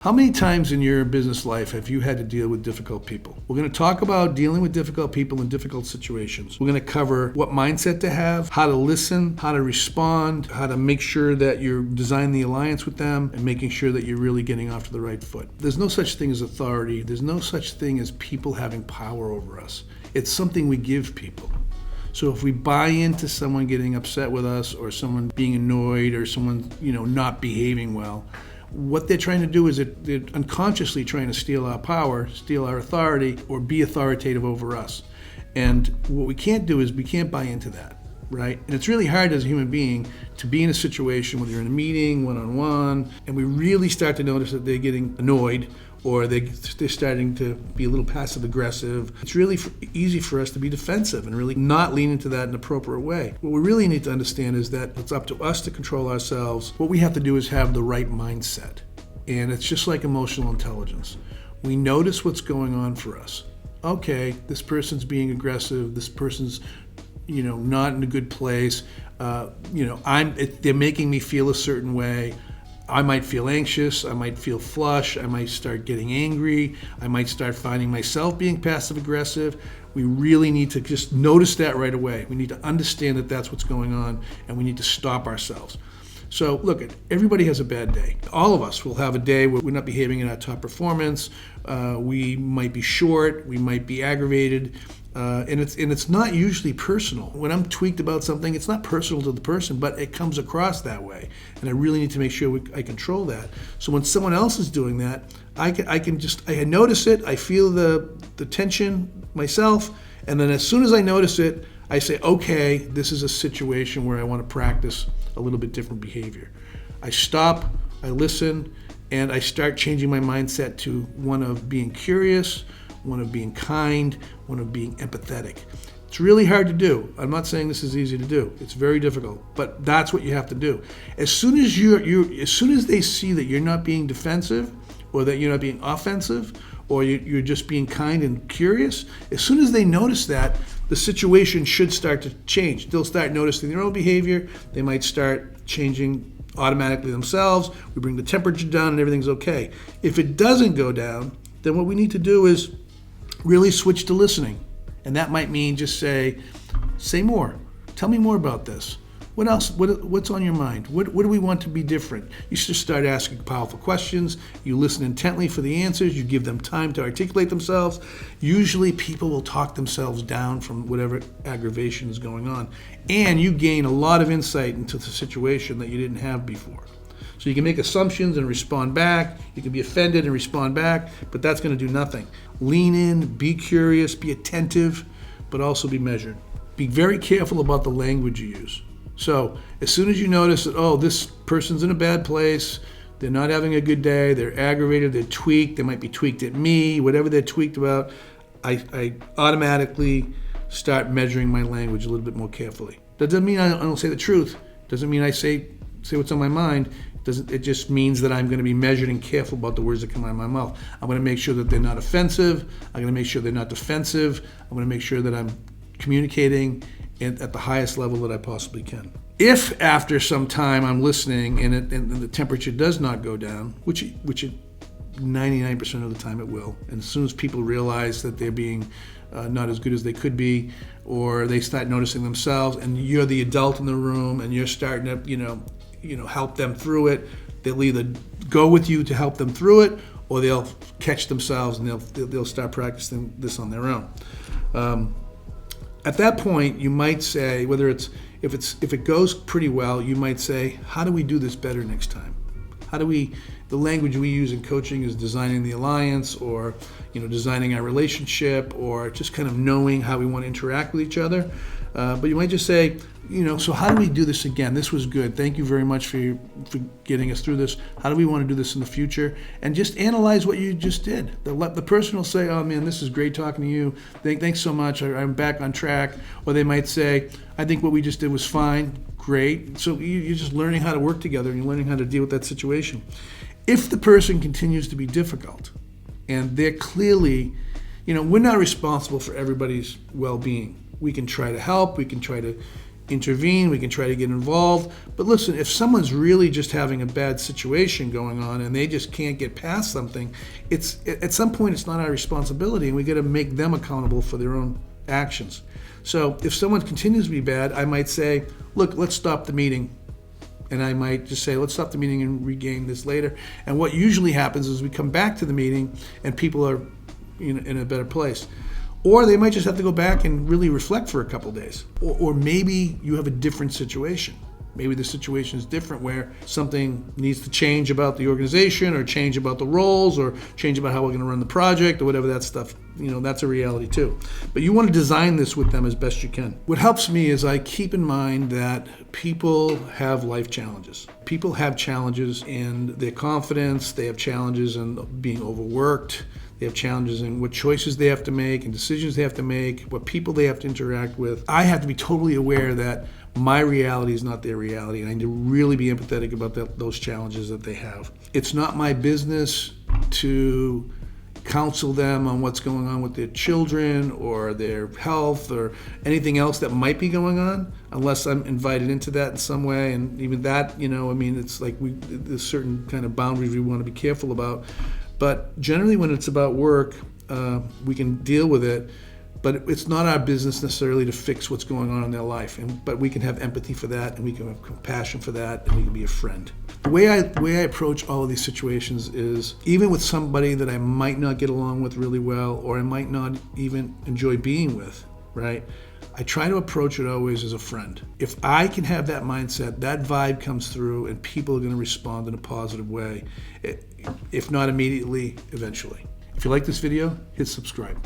How many times in your business life have you had to deal with difficult people? We're going to talk about dealing with difficult people in difficult situations. We're going to cover what mindset to have, how to listen, how to respond, how to make sure that you're designing the alliance with them, and making sure that you're really getting off to the right foot. There's no such thing as authority. There's no such thing as people having power over us. It's something we give people. So if we buy into someone getting upset with us, or someone being annoyed, or someone, not behaving well, what they're trying to do is they're unconsciously trying to steal our power, steal our authority, or be authoritative over us. And what we can't do is we can't buy into that, right? And it's really hard as a human being to be in a situation, whether you're in a meeting, one-on-one, and we really start to notice that they're getting annoyed, or they're starting to be a little passive-aggressive. It's really easy for us to be defensive and really not lean into that in an appropriate way. What we really need to understand is that it's up to us to control ourselves. What we have to do is have the right mindset. And it's just like emotional intelligence. We notice what's going on for us. Okay, this person's being aggressive, this person's not in a good place. They're making me feel a certain way. I might feel anxious, I might feel flush, I might start getting angry, I might start finding myself being passive-aggressive. We really need to just notice that right away. We need to understand that that's what's going on, and we need to stop ourselves. So look, everybody has a bad day. All of us will have a day where we're not behaving in our top performance. We might be short, we might be aggravated. And it's not usually personal. When I'm tweaked about something, it's not personal to the person, but it comes across that way. And I really need to make sure I control that. So when someone else is doing that, I notice it, I feel the tension myself, and then as soon as I notice it, I say, okay, this is a situation where I want to practice a little bit different behavior. I stop, I listen, and I start changing my mindset to one of being curious, one of being kind, one of being empathetic. It's really hard to do. I'm not saying this is easy to do. It's very difficult, but that's what you have to do. As soon as they see that you're not being defensive, or that you're not being offensive, or you're just being kind and curious, as soon as they notice that, the situation should start to change. They'll start noticing their own behavior. They might start changing automatically themselves. We bring the temperature down and everything's okay. If it doesn't go down, then what we need to do is really switch to listening. And that might mean just say more. Tell me more about this. What else? What's on your mind? What do we want to be different? You should start asking powerful questions. You listen intently for the answers. You give them time to articulate themselves. Usually people will talk themselves down from whatever aggravation is going on. And you gain a lot of insight into the situation that you didn't have before. So you can make assumptions and respond back. You can be offended and respond back, but that's going to do nothing. Lean in, be curious, be attentive, but also be measured. Be very careful about the language you use. So as soon as you notice that, this person's in a bad place, they're not having a good day, they're aggravated, they're tweaked, they might be tweaked at me, whatever they're tweaked about, I automatically start measuring my language a little bit more carefully. That doesn't mean I don't say the truth. Doesn't mean I say what's on my mind. It just means that I'm going to be measured and careful about the words that come out of my mouth. I'm going to make sure that they're not offensive. I'm going to make sure they're not defensive. I'm going to make sure that I'm communicating at the highest level that I possibly can. If after some time I'm listening and the temperature does not go down, which it 99% of the time it will, and as soon as people realize that they're being not as good as they could be, or they start noticing themselves, and you're the adult in the room and you're starting to help them through it, they'll either go with you to help them through it, or they'll catch themselves and they'll start practicing this on their own. At that point, you might say, if it goes pretty well, you might say, how do we do this better next time? The language we use in coaching is designing the alliance, or designing our relationship, or just kind of knowing how we want to interact with each other. But you might just say, so how do we do this again? This was good. Thank you very much for getting us through this. How do we want to do this in the future? And just analyze what you just did. The person will say, oh man, this is great talking to you. Thanks so much. I'm back on track. Or they might say, I think what we just did was fine. Great. So you're just learning how to work together, and you're learning how to deal with that situation. If the person continues to be difficult, and they're clearly, we're not responsible for everybody's well-being. We can try to help. We can try to intervene, we can try to get involved. But listen, if someone's really just having a bad situation going on and they just can't get past something, it's at some point it's not our responsibility, and we got to make them accountable for their own actions. So if someone continues to be bad, I might say, look, let's stop the meeting. And I might just say, let's stop the meeting and regain this later. And what usually happens is we come back to the meeting and people are in a better place. Or they might just have to go back and really reflect for a couple days. Or maybe you have a different situation. Maybe the situation is different where something needs to change about the organization, or change about the roles, or change about how we're going to run the project, or whatever that stuff, that's a reality too. But you want to design this with them as best you can. What helps me is I keep in mind that people have life challenges. People have challenges in their confidence, they have challenges in being overworked, they have challenges in what choices they have to make and decisions they have to make, what people they have to interact with. I have to be totally aware that my reality is not their reality, and I need to really be empathetic about those challenges that they have. It's not my business to counsel them on what's going on with their children or their health or anything else that might be going on, unless I'm invited into that in some way. And even that, it's like there's certain kind of boundaries we want to be careful about. But generally when it's about work, we can deal with it, but it's not our business necessarily to fix what's going on in their life. But we can have empathy for that, and we can have compassion for that, and we can be a friend. The way I approach all of these situations is, even with somebody that I might not get along with really well, or I might not even enjoy being with, right? I try to approach it always as a friend. If I can have that mindset, that vibe comes through, and people are going to respond in a positive way, if not immediately, eventually. If you like this video, hit subscribe.